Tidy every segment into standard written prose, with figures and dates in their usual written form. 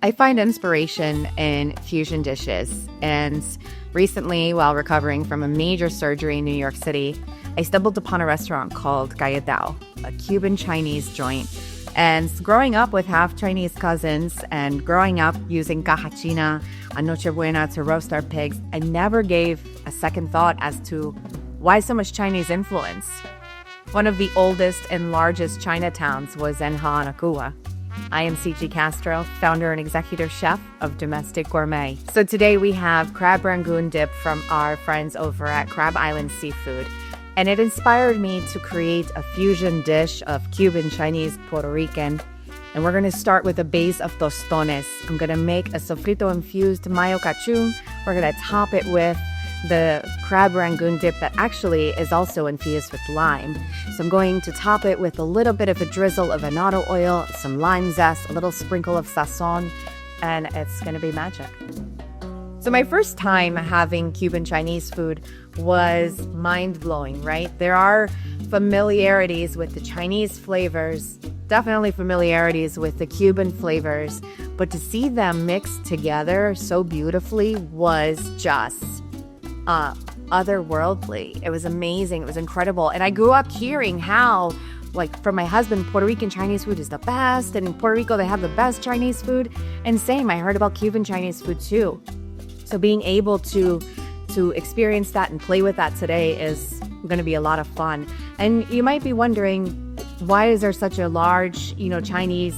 I find inspiration in fusion dishes, and recently, while recovering from a major surgery in New York City, I stumbled upon a restaurant called Galletao, a Cuban-Chinese joint. And growing up with half Chinese cousins and growing up using cajachina on Noche Buena to roast our pigs, I never gave a second thought as to why so much Chinese influence. One of the oldest and largest Chinatowns was in Cuba. I am Ciji Castro, founder and executive chef of Domestic Gourmet. So today we have crab Rangoon dip from our friends over at Crab Island Seafood. And it inspired me to create a fusion dish of Cuban, Chinese, Puerto Rican. And we're going to start with a base of tostones. I'm going to make a sofrito infused mayo-ketchup. We're going to top it with the crab Rangoon dip that actually is also infused with lime. So I'm going to top it with a little bit of a drizzle of annatto oil, some lime zest, a little sprinkle of sazón, and it's going to be magic. So my first time having Cuban Chinese food was mind-blowing, right? There are familiarities with the Chinese flavors, definitely familiarities with the Cuban flavors, but to see them mixed together so beautifully was just otherworldly. It was amazing. It was incredible. And I grew up hearing how, like, from my husband, Puerto Rican Chinese food is the best, and in Puerto Rico they have the best Chinese food. And same, I heard about Cuban Chinese food too. So being able to experience that and play with that today is going to be a lot of fun. And you might be wondering, why is there such a large, Chinese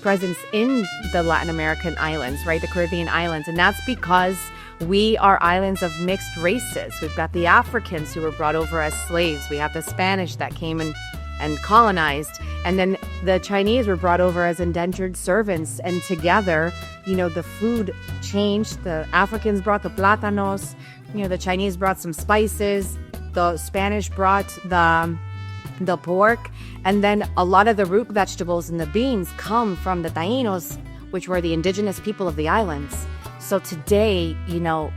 presence in the Latin American islands, right? The Caribbean islands. And that's because we are islands of mixed races. We've got the Africans who were brought over as slaves. We have the Spanish that came and colonized. And then the Chinese were brought over as indentured servants. And together, the food changed. The Africans brought the plátanos. The Chinese brought some spices. The Spanish brought the pork. And then a lot of the root vegetables and the beans come from the Taínos, which were the indigenous people of the islands. So today,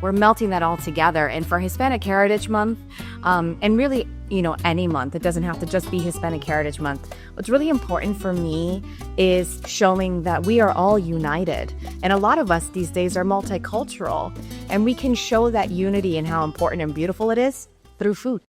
we're melting that all together. And for Hispanic Heritage Month, and really, any month, it doesn't have to just be Hispanic Heritage Month. What's really important for me is showing that we are all united. And a lot of us these days are multicultural. And we can show that unity and how important and beautiful it is through food.